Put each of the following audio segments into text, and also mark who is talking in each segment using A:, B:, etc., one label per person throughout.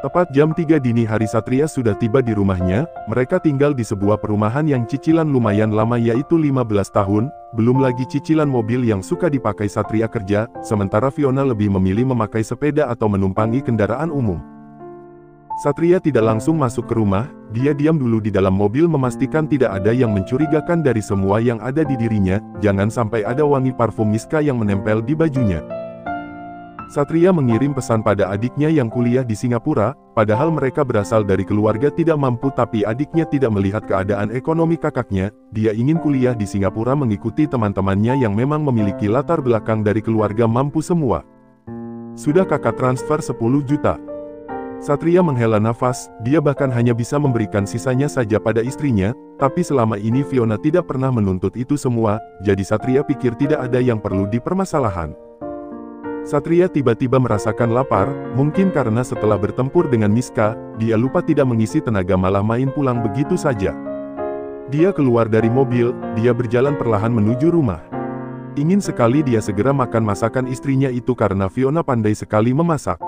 A: Tepat jam 3 dini hari Satria sudah tiba di rumahnya. Mereka tinggal di sebuah perumahan yang cicilan lumayan lama, yaitu 15 tahun, belum lagi cicilan mobil yang suka dipakai Satria kerja, sementara Fiona lebih memilih memakai sepeda atau menumpangi kendaraan umum. Satria tidak langsung masuk ke rumah, dia diam dulu di dalam mobil memastikan tidak ada yang mencurigakan dari semua yang ada di dirinya, jangan sampai ada wangi parfum Miska yang menempel di bajunya. Satria mengirim pesan pada adiknya yang kuliah di Singapura, padahal mereka berasal dari keluarga tidak mampu, tapi adiknya tidak melihat keadaan ekonomi kakaknya. Dia ingin kuliah di Singapura mengikuti teman-temannya yang memang memiliki latar belakang dari keluarga mampu semua. Sudah kakak transfer 10 juta. Satria menghela nafas, dia bahkan hanya bisa memberikan sisanya saja pada istrinya, tapi selama ini Fiona tidak pernah menuntut itu semua, jadi Satria pikir tidak ada yang perlu dipermasalahan. Satria tiba-tiba merasakan lapar, mungkin karena setelah bertempur dengan Miska, dia lupa tidak mengisi tenaga malah main pulang begitu saja. Dia keluar dari mobil, dia berjalan perlahan menuju rumah. Ingin sekali dia segera makan masakan istrinya itu karena Fiona pandai sekali memasak.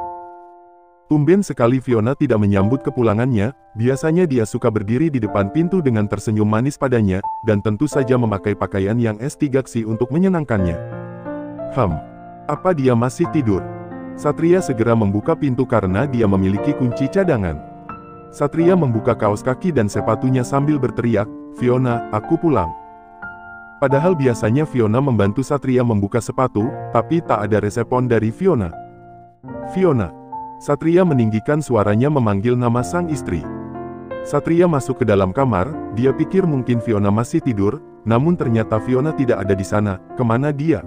A: Tumben sekali Fiona tidak menyambut kepulangannya, biasanya dia suka berdiri di depan pintu dengan tersenyum manis padanya, dan tentu saja memakai pakaian yang S3 untuk menyenangkannya. Apa dia masih tidur? Satria segera membuka pintu karena dia memiliki kunci cadangan. Satria membuka kaos kaki dan sepatunya sambil berteriak, "Fiona, aku pulang." Padahal biasanya Fiona membantu Satria membuka sepatu, tapi tak ada respon dari Fiona. "Fiona." Satria meninggikan suaranya memanggil nama sang istri. Satria masuk ke dalam kamar, dia pikir mungkin Fiona masih tidur, namun ternyata Fiona tidak ada di sana. Kemana dia?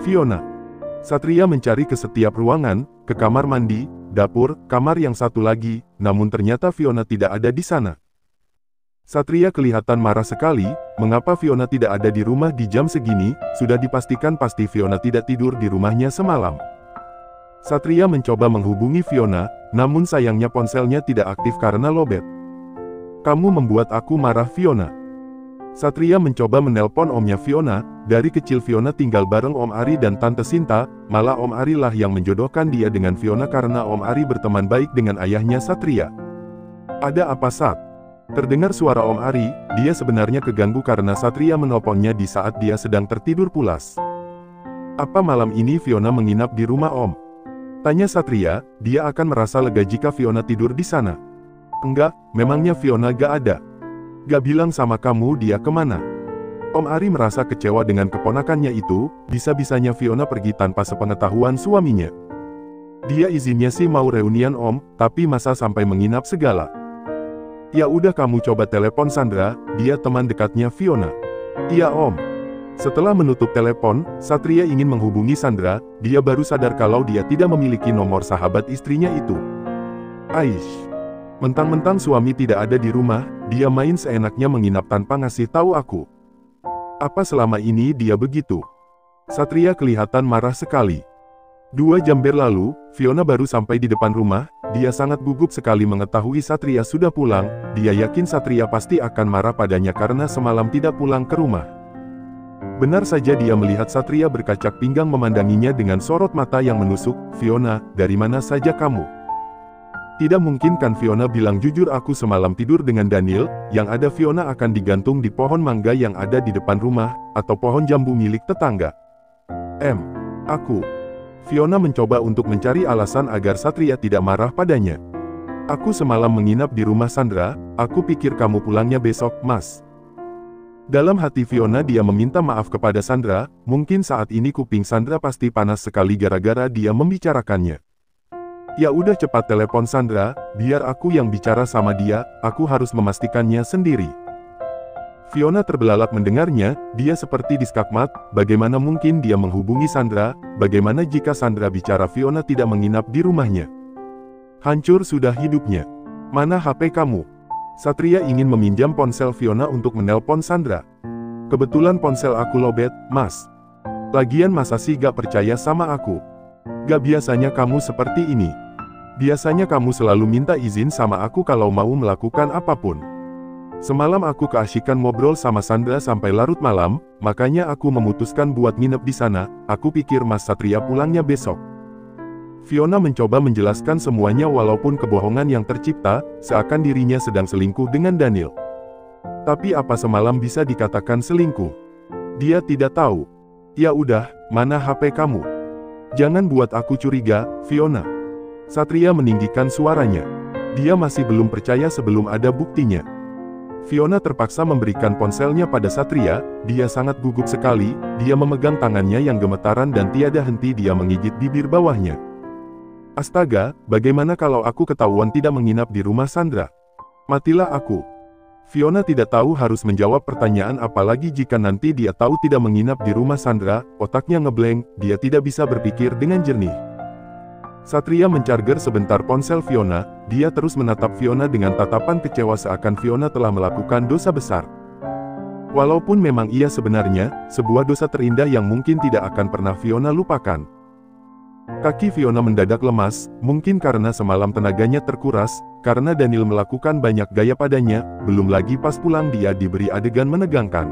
A: Fiona. Satria mencari ke setiap ruangan, ke kamar mandi, dapur, kamar yang satu lagi, namun ternyata Fiona tidak ada di sana. Satria kelihatan marah sekali, mengapa Fiona tidak ada di rumah di jam segini, sudah dipastikan pasti Fiona tidak tidur di rumahnya semalam. Satria mencoba menghubungi Fiona, namun sayangnya ponselnya tidak aktif karena lowbat. "Kamu membuat aku marah, Fiona." Satria mencoba menelpon omnya Fiona. Dari kecil Fiona tinggal bareng Om Ari dan Tante Sinta, malah Om Ari lah yang menjodohkan dia dengan Fiona karena Om Ari berteman baik dengan ayahnya Satria. "Ada apa, Sat?" Terdengar suara Om Ari, dia sebenarnya keganggu karena Satria menelponnya di saat dia sedang tertidur pulas. "Apa malam ini Fiona menginap di rumah Om?" tanya Satria, dia akan merasa lega jika Fiona tidur di sana. "Enggak, memangnya Fiona gak ada? Gak bilang sama kamu dia kemana?" Om Ari merasa kecewa dengan keponakannya itu, bisa-bisanya Fiona pergi tanpa sepengetahuan suaminya. Dia izinnya sih mau reunian Om, tapi masa sampai menginap segala. "Ya udah kamu coba telepon Sandra, dia teman dekatnya Fiona." "Iya Om." Setelah menutup telepon, Satria ingin menghubungi Sandra, dia baru sadar kalau dia tidak memiliki nomor sahabat istrinya itu. Aish. Mentang-mentang suami tidak ada di rumah, dia main seenaknya menginap tanpa ngasih tahu aku. Apa selama ini dia begitu? Satria kelihatan marah sekali. 2 jam berlalu, Fiona baru sampai di depan rumah, dia sangat gugup sekali mengetahui Satria sudah pulang, dia yakin Satria pasti akan marah padanya karena semalam tidak pulang ke rumah. Benar saja dia melihat Satria berkacak pinggang memandanginya dengan sorot mata yang menusuk. "Fiona, dari mana saja kamu?" Tidak mungkin kan Fiona bilang jujur, "Aku semalam tidur dengan Daniel," yang ada Fiona akan digantung di pohon mangga yang ada di depan rumah, atau pohon jambu milik tetangga. Aku. Fiona mencoba untuk mencari alasan agar Satria tidak marah padanya. "Aku semalam menginap di rumah Sandra, aku pikir kamu pulangnya besok, Mas." Dalam hati Fiona dia meminta maaf kepada Sandra, mungkin saat ini kuping Sandra pasti panas sekali gara-gara dia membicarakannya. "Ya udah cepat telepon Sandra, biar aku yang bicara sama dia, aku harus memastikannya sendiri." Fiona terbelalak mendengarnya, dia seperti diskakmat, bagaimana mungkin dia menghubungi Sandra, bagaimana jika Sandra bicara Fiona tidak menginap di rumahnya. Hancur sudah hidupnya. "Mana HP kamu?" Satria ingin meminjam ponsel Fiona untuk menelpon Sandra. "Kebetulan ponsel aku lowbat, Mas. Lagian masa sih gak percaya sama aku? Gak biasanya kamu seperti ini. Biasanya kamu selalu minta izin sama aku kalau mau melakukan apapun. Semalam aku keasyikan ngobrol sama Sandra sampai larut malam, makanya aku memutuskan buat nginep di sana, aku pikir Mas Satria pulangnya besok." Fiona mencoba menjelaskan semuanya walaupun kebohongan yang tercipta, seakan dirinya sedang selingkuh dengan Daniel. Tapi apa semalam bisa dikatakan selingkuh? Dia tidak tahu. Ya udah, mana HP kamu? Jangan buat aku curiga, Fiona. Satria meninggikan suaranya. Dia masih belum percaya sebelum ada buktinya. Fiona terpaksa memberikan ponselnya pada Satria. Dia sangat gugup sekali, dia memegang tangannya yang gemetaran dan tiada henti dia menggigit bibir bawahnya. Astaga, bagaimana kalau aku ketahuan tidak menginap di rumah Sandra? Matilah aku. Fiona tidak tahu harus menjawab pertanyaan apalagi jika nanti dia tahu tidak menginap di rumah Sandra, otaknya ngeblank, dia tidak bisa berpikir dengan jernih. Satria mencarger sebentar ponsel Fiona, dia terus menatap Fiona dengan tatapan kecewa seakan Fiona telah melakukan dosa besar. Walaupun memang ia sebenarnya, sebuah dosa terindah yang mungkin tidak akan pernah Fiona lupakan. Kaki Fiona mendadak lemas, mungkin karena semalam tenaganya terkuras, karena Daniel melakukan banyak gaya padanya, belum lagi pas pulang dia diberi adegan menegangkan.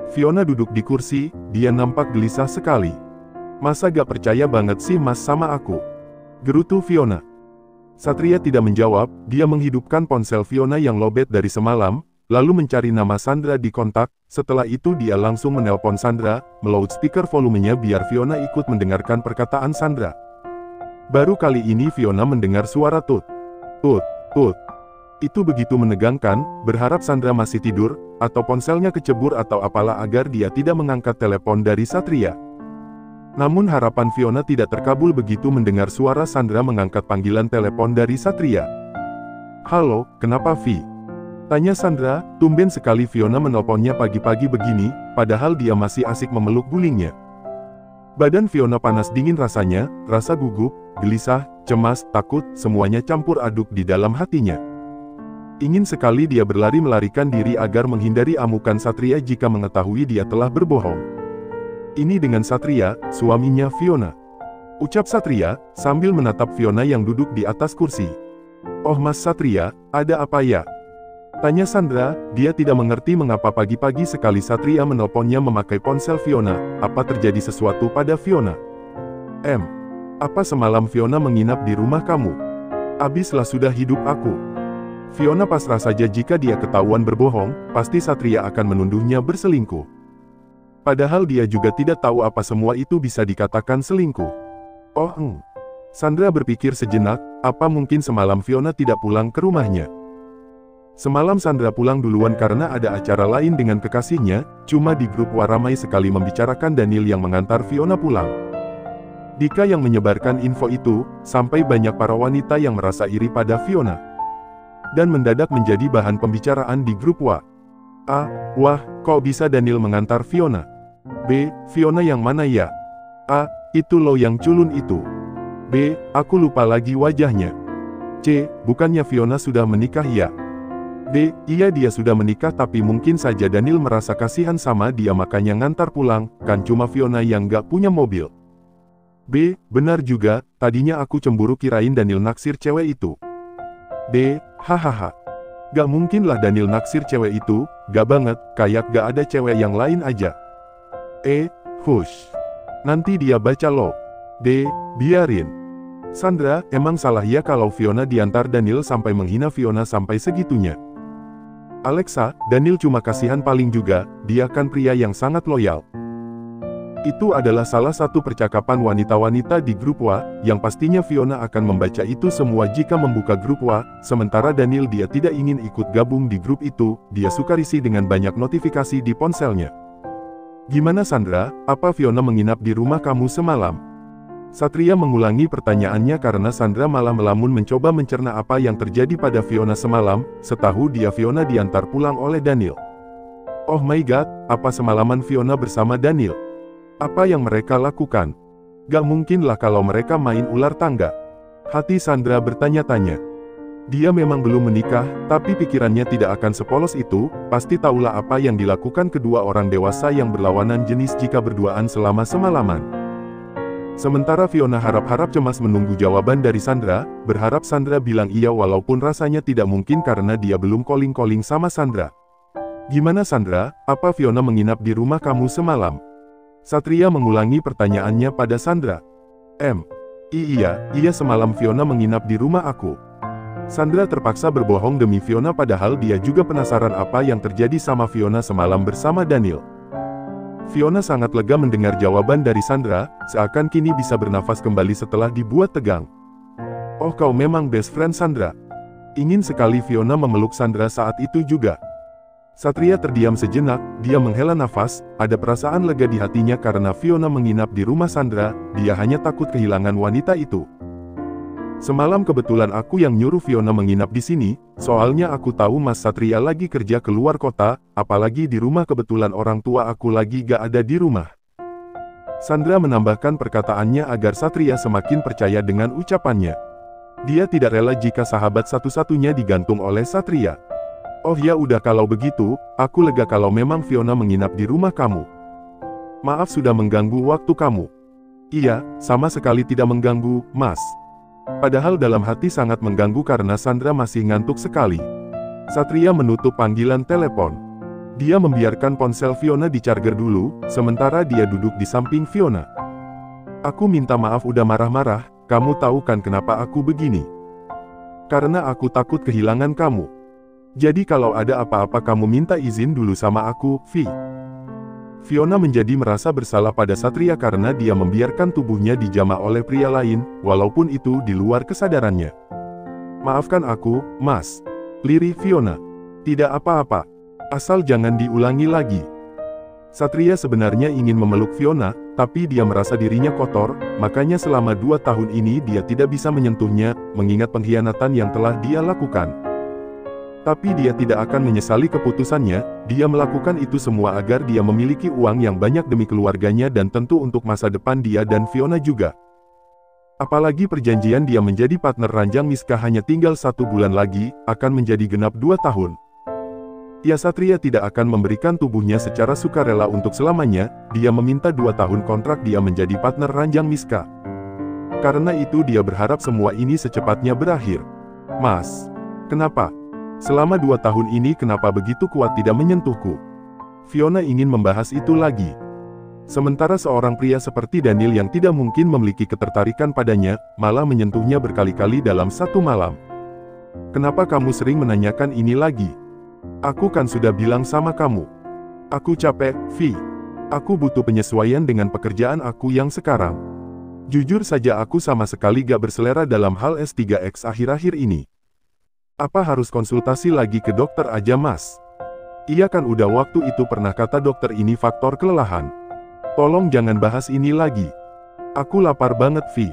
A: Fiona duduk di kursi, dia nampak gelisah sekali. Masa gak percaya banget sih mas sama aku? Gerutu Fiona. Satria tidak menjawab, dia menghidupkan ponsel Fiona yang lobet dari semalam, lalu mencari nama Sandra di kontak. Setelah itu dia langsung menelpon Sandra, meloudspeaker volumenya biar Fiona ikut mendengarkan perkataan Sandra. Baru kali ini Fiona mendengar suara tut. Tut, tut. Itu begitu menegangkan, berharap Sandra masih tidur, atau ponselnya kecebur atau apalah agar dia tidak mengangkat telepon dari Satria. Namun harapan Fiona tidak terkabul begitu mendengar suara Sandra mengangkat panggilan telepon dari Satria. Halo, kenapa Vi? Tanya Sandra, tumben sekali Fiona menelponnya pagi-pagi begini, padahal dia masih asik memeluk gulingnya. Badan Fiona panas dingin rasanya, rasa gugup, gelisah, cemas, takut, semuanya campur aduk di dalam hatinya. Ingin sekali dia berlari melarikan diri agar menghindari amukan Satria jika mengetahui dia telah berbohong. Ini dengan Satria, suaminya Fiona. Ucap Satria, sambil menatap Fiona yang duduk di atas kursi. Oh Mas Satria, ada apa ya? Tanya Sandra, dia tidak mengerti mengapa pagi-pagi sekali Satria menelponnya memakai ponsel Fiona, apa terjadi sesuatu pada Fiona? Apa semalam Fiona menginap di rumah kamu? Abislah sudah hidup aku. Fiona pasrah saja jika dia ketahuan berbohong, pasti Satria akan menuduhnya berselingkuh. Padahal dia juga tidak tahu apa semua itu bisa dikatakan selingkuh. Sandra berpikir sejenak, apa mungkin semalam Fiona tidak pulang ke rumahnya? Semalam Sandra pulang duluan karena ada acara lain dengan kekasihnya, cuma di grup WA ramai sekali membicarakan Daniel yang mengantar Fiona pulang. Dika yang menyebarkan info itu, sampai banyak para wanita yang merasa iri pada Fiona. Dan mendadak menjadi bahan pembicaraan di grup WA. Wah, kok bisa Daniel mengantar Fiona? B, Fiona yang mana ya? Itu lo yang culun itu. B, aku lupa lagi wajahnya. C, bukannya Fiona sudah menikah ya? D, iya dia sudah menikah tapi mungkin saja Daniel merasa kasihan sama dia makanya ngantar pulang, kan cuma Fiona yang gak punya mobil. B, benar juga, tadinya aku cemburu kirain Daniel naksir cewek itu. D, hahaha. Gak mungkin lah Daniel naksir cewek itu, gak banget, kayak gak ada cewek yang lain aja. E, hush. Nanti dia baca lo. D, biarin. Sandra, emang salah ya kalau Fiona diantar Daniel sampai menghina Fiona sampai segitunya? Alexa, Daniel cuma kasihan paling juga, dia kan pria yang sangat loyal. Itu adalah salah satu percakapan wanita-wanita di grup WA, yang pastinya Fiona akan membaca itu semua jika membuka grup WA, sementara Daniel dia tidak ingin ikut gabung di grup itu, dia suka risih dengan banyak notifikasi di ponselnya. Gimana Sandra, apa Fiona menginap di rumah kamu semalam? Satria mengulangi pertanyaannya karena Sandra malah melamun mencoba mencerna apa yang terjadi pada Fiona semalam, setahu dia Fiona diantar pulang oleh Daniel. Oh my god, apa semalaman Fiona bersama Daniel? Apa yang mereka lakukan? Gak mungkin lah kalau mereka main ular tangga. Hati Sandra bertanya-tanya. Dia memang belum menikah, tapi pikirannya tidak akan sepolos itu, pasti tahulah apa yang dilakukan kedua orang dewasa yang berlawanan jenis jika berduaan selama semalaman. Sementara Fiona harap-harap cemas menunggu jawaban dari Sandra, berharap Sandra bilang iya walaupun rasanya tidak mungkin karena dia belum calling-calling sama Sandra. Gimana Sandra, apa Fiona menginap di rumah kamu semalam? Satria mengulangi pertanyaannya pada Sandra. Iya semalam Fiona menginap di rumah aku. Sandra terpaksa berbohong demi Fiona padahal dia juga penasaran apa yang terjadi sama Fiona semalam bersama Daniel. Fiona sangat lega mendengar jawaban dari Sandra, seakan kini bisa bernafas kembali setelah dibuat tegang. Oh, kau memang best friend Sandra. Ingin sekali Fiona memeluk Sandra saat itu juga. Satria terdiam sejenak, dia menghela nafas, ada perasaan lega di hatinya karena Fiona menginap di rumah Sandra, dia hanya takut kehilangan wanita itu. Semalam kebetulan aku yang nyuruh Fiona menginap di sini, soalnya aku tahu Mas Satria lagi kerja keluar kota, apalagi di rumah kebetulan orang tua aku lagi gak ada di rumah. Sandra menambahkan perkataannya agar Satria semakin percaya dengan ucapannya. Dia tidak rela jika sahabat satu-satunya digantung oleh Satria. Oh ya udah kalau begitu, aku lega kalau memang Fiona menginap di rumah kamu. Maaf sudah mengganggu waktu kamu. Iya, sama sekali tidak mengganggu, Mas. Padahal dalam hati sangat mengganggu karena Sandra masih ngantuk sekali. Satria menutup panggilan telepon. Dia membiarkan ponsel Fiona dicharger dulu, sementara dia duduk di samping Fiona. Aku minta maaf udah marah-marah, kamu tahu kan kenapa aku begini? Karena aku takut kehilangan kamu. Jadi kalau ada apa-apa kamu minta izin dulu sama aku, Vi. Fiona menjadi merasa bersalah pada Satria karena dia membiarkan tubuhnya dijamah oleh pria lain, walaupun itu di luar kesadarannya. Maafkan aku, Mas. Lirih Fiona. Tidak apa-apa. Asal jangan diulangi lagi. Satria sebenarnya ingin memeluk Fiona, tapi dia merasa dirinya kotor, makanya selama 2 tahun ini dia tidak bisa menyentuhnya, mengingat pengkhianatan yang telah dia lakukan. Tapi dia tidak akan menyesali keputusannya, dia melakukan itu semua agar dia memiliki uang yang banyak demi keluarganya dan tentu untuk masa depan dia dan Fiona juga. Apalagi perjanjian dia menjadi partner ranjang Miska hanya tinggal 1 bulan lagi, akan menjadi genap 2 tahun. Ya Satria tidak akan memberikan tubuhnya secara sukarela untuk selamanya, dia meminta 2 tahun kontrak dia menjadi partner ranjang Miska. Karena itu dia berharap semua ini secepatnya berakhir. Mas, kenapa? Selama 2 tahun ini kenapa begitu kuat tidak menyentuhku? Fiona ingin membahas itu lagi. Sementara seorang pria seperti Daniel yang tidak mungkin memiliki ketertarikan padanya, malah menyentuhnya berkali-kali dalam 1 malam. Kenapa kamu sering menanyakan ini lagi? Aku kan sudah bilang sama kamu. Aku capek, Vi. Aku butuh penyesuaian dengan pekerjaan aku yang sekarang. Jujur saja aku sama sekali gak berselera dalam hal S3X akhir-akhir ini. Apa harus konsultasi lagi ke dokter aja Mas? Iya kan udah waktu itu pernah kata dokter ini faktor kelelahan. Tolong jangan bahas ini lagi. Aku lapar banget Vi.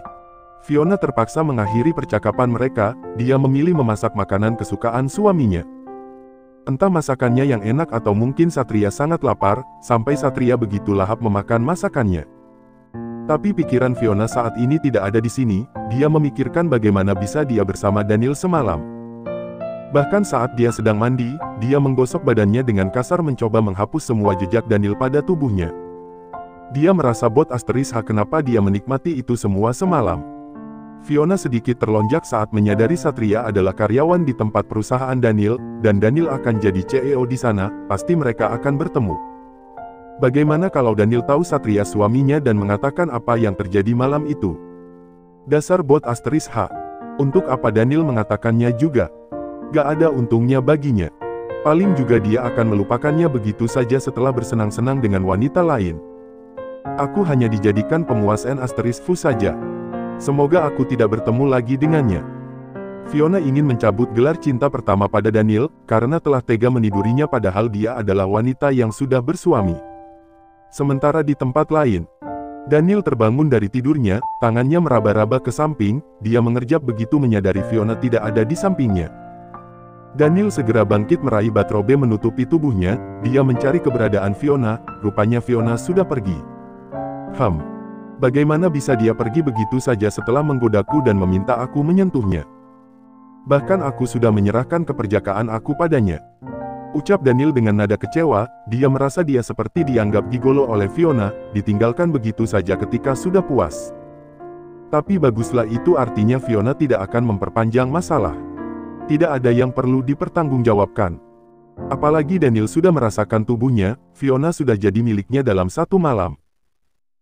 A: Fiona terpaksa mengakhiri percakapan mereka, dia memilih memasak makanan kesukaan suaminya. Entah masakannya yang enak atau mungkin Satria sangat lapar, sampai Satria begitu lahap memakan masakannya. Tapi pikiran Fiona saat ini tidak ada di sini, dia memikirkan bagaimana bisa dia bersama Daniel semalam. Bahkan saat dia sedang mandi, dia menggosok badannya dengan kasar mencoba menghapus semua jejak Daniel pada tubuhnya. Dia merasa bot asteris kenapa dia menikmati itu semua semalam. Fiona sedikit terlonjak saat menyadari Satria adalah karyawan di tempat perusahaan Daniel, dan Daniel akan jadi CEO di sana, pasti mereka akan bertemu. Bagaimana kalau Daniel tahu Satria suaminya dan mengatakan apa yang terjadi malam itu? Dasar bot asteris Untuk apa Daniel mengatakannya juga? Gak ada untungnya baginya. Paling juga dia akan melupakannya begitu saja setelah bersenang-senang dengan wanita lain. Aku hanya dijadikan pemuas N asteris fu saja. Semoga aku tidak bertemu lagi dengannya. Fiona ingin mencabut gelar cinta pertama pada Daniel, karena telah tega menidurinya padahal dia adalah wanita yang sudah bersuami. Sementara di tempat lain, Daniel terbangun dari tidurnya, tangannya meraba-raba ke samping, dia mengerjap begitu menyadari Fiona tidak ada di sampingnya. Daniel segera bangkit meraih batrobe menutupi tubuhnya, dia mencari keberadaan Fiona, rupanya Fiona sudah pergi. Bagaimana bisa dia pergi begitu saja setelah menggodaku dan meminta aku menyentuhnya? Bahkan aku sudah menyerahkan keperjakaan aku padanya. Ucap Daniel dengan nada kecewa, dia merasa dia seperti dianggap gigolo oleh Fiona, ditinggalkan begitu saja ketika sudah puas. Tapi baguslah itu artinya Fiona tidak akan memperpanjang masalah. Tidak ada yang perlu dipertanggungjawabkan. Apalagi Daniel sudah merasakan tubuhnya, Fiona sudah jadi miliknya dalam 1 malam.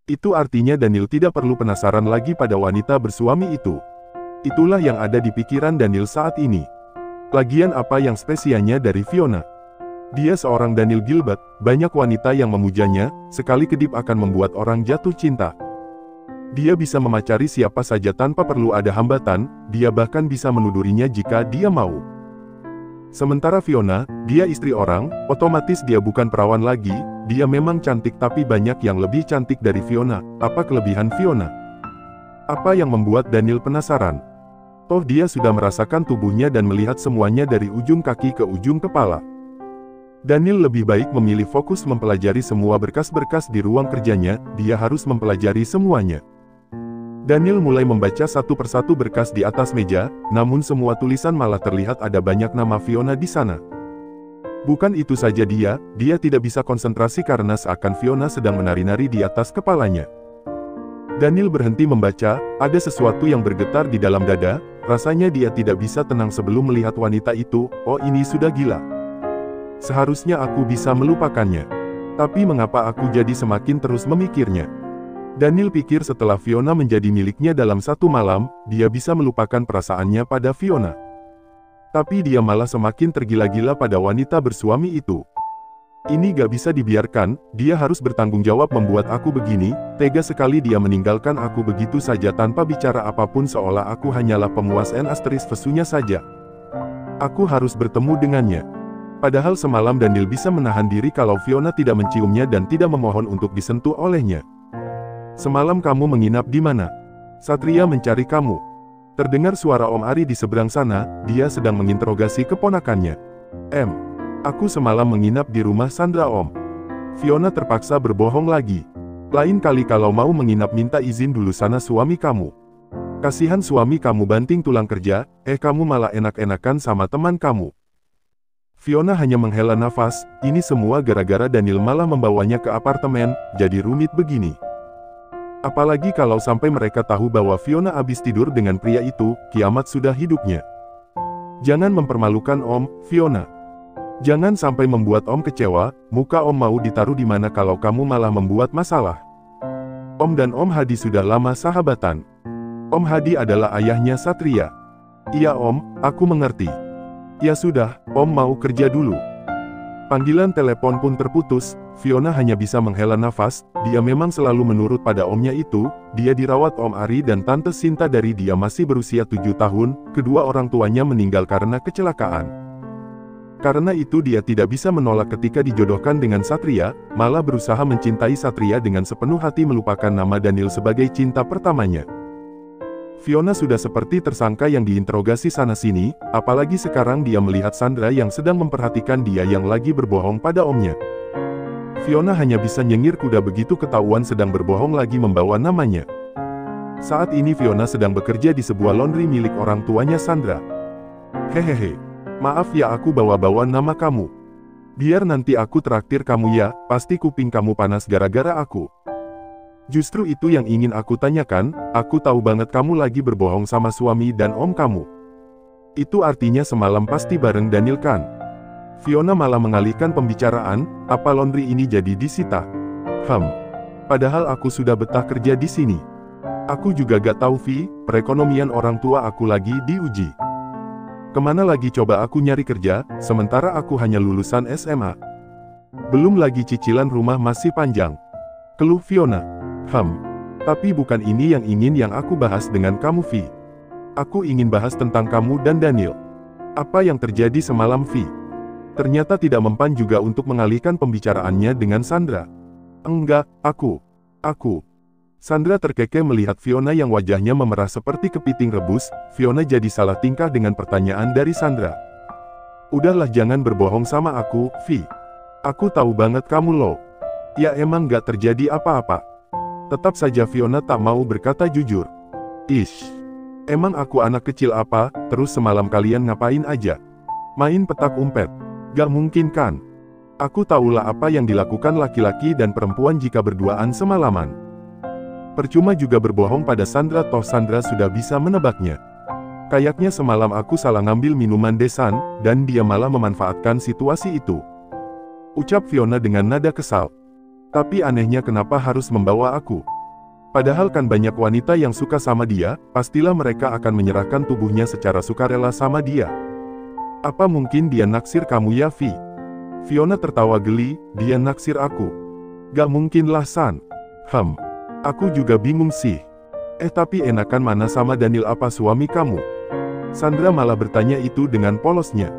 A: Itu artinya Daniel tidak perlu penasaran lagi pada wanita bersuami itu. Itulah yang ada di pikiran Daniel saat ini. Lagian apa yang spesialnya dari Fiona? Dia seorang Daniel Gilbert, banyak wanita yang memujanya, sekali kedip akan membuat orang jatuh cinta. Dia bisa memacari siapa saja tanpa perlu ada hambatan, dia bahkan bisa menudurinya jika dia mau. Sementara Fiona, dia istri orang, otomatis dia bukan perawan lagi, dia memang cantik tapi banyak yang lebih cantik dari Fiona. Apa kelebihan Fiona? Apa yang membuat Daniel penasaran? Toh dia sudah merasakan tubuhnya dan melihat semuanya dari ujung kaki ke ujung kepala. Daniel lebih baik memilih fokus mempelajari semua berkas-berkas di ruang kerjanya, dia harus mempelajari semuanya. Daniel mulai membaca satu persatu berkas di atas meja, namun semua tulisan malah terlihat ada banyak nama Fiona di sana. Bukan itu saja dia tidak bisa konsentrasi karena seakan Fiona sedang menari-nari di atas kepalanya. Daniel berhenti membaca, ada sesuatu yang bergetar di dalam dada, rasanya dia tidak bisa tenang sebelum melihat wanita itu, oh ini sudah gila. Seharusnya aku bisa melupakannya. Tapi mengapa aku jadi semakin terus memikirnya? Daniel pikir setelah Fiona menjadi miliknya dalam satu malam, dia bisa melupakan perasaannya pada Fiona. Tapi dia malah semakin tergila-gila pada wanita bersuami itu. Ini gak bisa dibiarkan, dia harus bertanggung jawab membuat aku begini, tega sekali dia meninggalkan aku begitu saja tanpa bicara apapun seolah aku hanyalah pemuas N***-nya saja. Aku harus bertemu dengannya. Padahal semalam Daniel bisa menahan diri kalau Fiona tidak menciumnya dan tidak memohon untuk disentuh olehnya. Semalam kamu menginap di mana? Satria mencari kamu. Terdengar suara Om Ari di seberang sana, dia sedang menginterogasi keponakannya. Aku semalam menginap di rumah Sandra Om. Fiona terpaksa berbohong lagi. Lain kali kalau mau menginap minta izin dulu sana suami kamu. Kasihan suami kamu banting tulang kerja, kamu malah enak-enakan sama teman kamu. Fiona hanya menghela nafas, ini semua gara-gara Daniel malah membawanya ke apartemen, jadi rumit begini. Apalagi kalau sampai mereka tahu bahwa Fiona habis tidur dengan pria itu, kiamat sudah hidupnya. Jangan mempermalukan Om, Fiona. Jangan sampai membuat Om kecewa, muka Om mau ditaruh di mana kalau kamu malah membuat masalah. Om dan Om Hadi sudah lama sahabatan. Om Hadi adalah ayahnya Satria. Iya Om, aku mengerti. Ya sudah, Om mau kerja dulu. Panggilan telepon pun terputus, Fiona hanya bisa menghela nafas, dia memang selalu menurut pada omnya itu, dia dirawat Om Ari dan Tante Sinta dari dia masih berusia 7 tahun, kedua orang tuanya meninggal karena kecelakaan. Karena itu dia tidak bisa menolak ketika dijodohkan dengan Satria, malah berusaha mencintai Satria dengan sepenuh hati melupakan nama Daniel sebagai cinta pertamanya. Fiona sudah seperti tersangka yang diinterogasi sana-sini, apalagi sekarang dia melihat Sandra yang sedang memperhatikan dia yang lagi berbohong pada omnya. Fiona hanya bisa nyengir kuda begitu ketahuan sedang berbohong lagi membawa namanya. Saat ini Fiona sedang bekerja di sebuah laundry milik orang tuanya Sandra. Hehehe, maaf ya aku bawa-bawa nama kamu. Biar nanti aku traktir kamu ya, pasti kuping kamu panas gara-gara aku. Justru itu yang ingin aku tanyakan, aku tahu banget kamu lagi berbohong sama suami dan om kamu. Itu artinya semalam pasti bareng Daniel kan? Fiona malah mengalihkan pembicaraan, apa laundry ini jadi disita? Padahal aku sudah betah kerja di sini. Aku juga gak tahu Vi, perekonomian orang tua aku lagi diuji. Kemana lagi coba aku nyari kerja, sementara aku hanya lulusan SMA. Belum lagi cicilan rumah masih panjang. Keluh Fiona. Tapi bukan ini yang ingin aku bahas dengan kamu Vi. Aku ingin bahas tentang kamu dan Daniel. Apa yang terjadi semalam Vi? Ternyata tidak mempan juga untuk mengalihkan pembicaraannya dengan Sandra. Enggak, aku. Sandra terkekeh melihat Fiona yang wajahnya memerah seperti kepiting rebus, Fiona jadi salah tingkah dengan pertanyaan dari Sandra. Udahlah jangan berbohong sama aku, Vi. Aku tahu banget kamu loh. Ya emang gak terjadi apa-apa. Tetap saja Fiona tak mau berkata jujur. Emang aku anak kecil apa, terus semalam kalian ngapain aja? Main petak umpet? Gak mungkin kan? Aku tahulah apa yang dilakukan laki-laki dan perempuan jika berduaan semalaman. Percuma juga berbohong pada Sandra toh Sandra sudah bisa menebaknya. Kayaknya semalam aku salah ngambil minuman desan, dan dia malah memanfaatkan situasi itu. Ucap Fiona dengan nada kesal. Tapi anehnya kenapa harus membawa aku? Padahal kan banyak wanita yang suka sama dia, pastilah mereka akan menyerahkan tubuhnya secara sukarela sama dia. Apa mungkin dia naksir kamu ya, Vi? Fiona tertawa geli, dia naksir aku. Gak mungkin lah, San. Aku juga bingung sih. Tapi enakan mana sama Daniel apa suami kamu? Sandra malah bertanya itu dengan polosnya.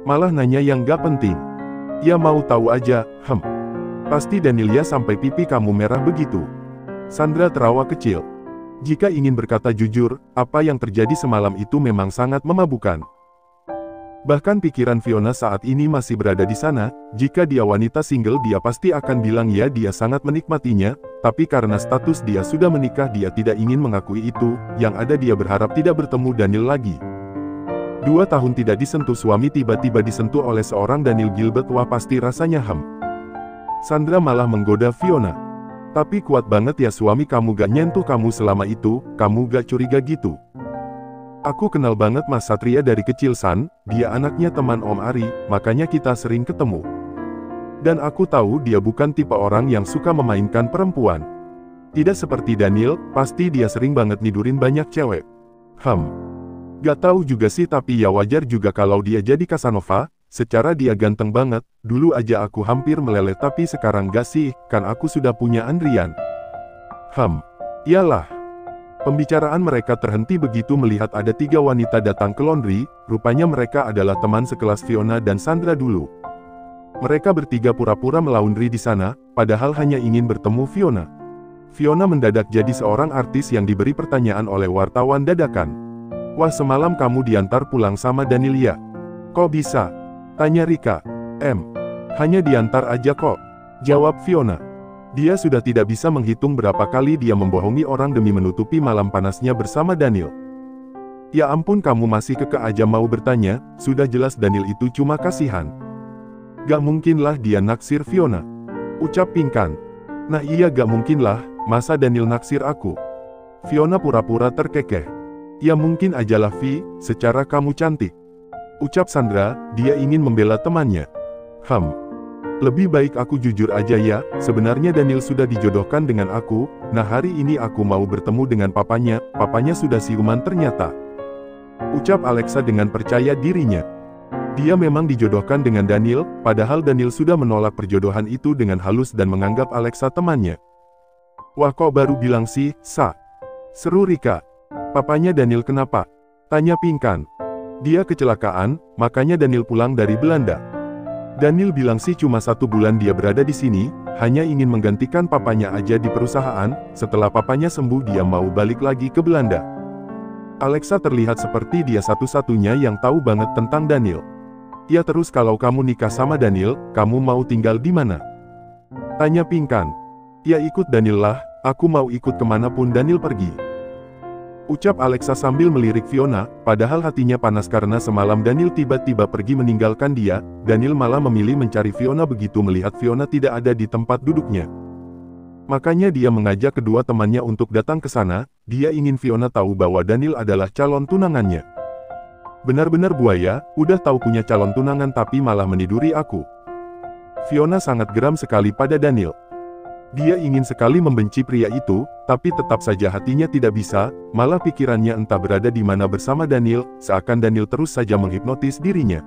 A: Malah nanya yang gak penting. Ya mau tahu aja, Pasti Daniel ya sampai pipi kamu merah begitu. Sandra terawa kecil. Jika ingin berkata jujur, apa yang terjadi semalam itu memang sangat memabukkan. Bahkan pikiran Fiona saat ini masih berada di sana, jika dia wanita single dia pasti akan bilang ya dia sangat menikmatinya, tapi karena status dia sudah menikah dia tidak ingin mengakui itu, yang ada dia berharap tidak bertemu Daniel lagi. 2 tahun tidak disentuh suami tiba-tiba disentuh oleh seorang Daniel Gilbert, wah pasti rasanya Sandra malah menggoda Fiona. Tapi kuat banget ya suami kamu gak nyentuh kamu selama itu, kamu gak curiga gitu? Aku kenal banget Mas Satria dari kecil San, dia anaknya teman Om Ari, makanya kita sering ketemu. Dan aku tahu dia bukan tipe orang yang suka memainkan perempuan. Tidak seperti Daniel, pasti dia sering banget nidurin banyak cewek. Gak tahu juga sih tapi ya wajar juga kalau dia jadi Casanova, secara dia ganteng banget, dulu aja aku hampir meleleh tapi sekarang gak sih, kan aku sudah punya Andrian. Iyalah. Pembicaraan mereka terhenti begitu melihat ada 3 wanita datang ke laundry, rupanya mereka adalah teman sekelas Fiona dan Sandra dulu. Mereka bertiga pura-pura melaundry di sana, padahal hanya ingin bertemu Fiona. Fiona mendadak jadi seorang artis yang diberi pertanyaan oleh wartawan dadakan. Wah semalam kamu diantar pulang sama Daniel ya? Kok bisa? Tanya Rika. Hanya diantar aja kok. Jawab Fiona. Dia sudah tidak bisa menghitung berapa kali dia membohongi orang demi menutupi malam panasnya bersama Daniel. Ya ampun kamu masih kekeh aja mau bertanya, sudah jelas Daniel itu cuma kasihan. Gak mungkinlah dia naksir Fiona. Ucap Pinkan. Nah iya gak mungkinlah, masa Daniel naksir aku? Fiona pura-pura terkekeh. Ya mungkin ajalah Vi, secara kamu cantik. Ucap Sandra, dia ingin membela temannya. Lebih baik aku jujur aja ya, sebenarnya Daniel sudah dijodohkan dengan aku, nah hari ini aku mau bertemu dengan papanya sudah siuman ternyata. Ucap Alexa dengan percaya dirinya. Dia memang dijodohkan dengan Daniel, padahal Daniel sudah menolak perjodohan itu dengan halus dan menganggap Alexa temannya. Wah kok baru bilang sih, Sa? Seru Rika. Papanya Daniel kenapa? Tanya Pinkan. Dia kecelakaan, makanya Daniel pulang dari Belanda. Daniel bilang sih cuma 1 bulan dia berada di sini, hanya ingin menggantikan papanya aja di perusahaan, setelah papanya sembuh dia mau balik lagi ke Belanda. Alexa terlihat seperti dia satu-satunya yang tahu banget tentang Daniel. Ya terus kalau kamu nikah sama Daniel, kamu mau tinggal di mana? Tanya Pinkan. Ya ikut Daniel lah, aku mau ikut kemanapun Daniel pergi. Ucap Alexa sambil melirik Fiona, padahal hatinya panas karena semalam Daniel tiba-tiba pergi meninggalkan dia. Daniel malah memilih mencari Fiona begitu melihat Fiona tidak ada di tempat duduknya. Makanya dia mengajak kedua temannya untuk datang ke sana, dia ingin Fiona tahu bahwa Daniel adalah calon tunangannya. Benar-benar buaya, udah tahu punya calon tunangan tapi malah meniduri aku. Fiona sangat geram sekali pada Daniel. Dia ingin sekali membenci pria itu, tapi tetap saja hatinya tidak bisa, malah pikirannya entah berada di mana bersama Daniel, seakan Daniel terus saja menghipnotis dirinya.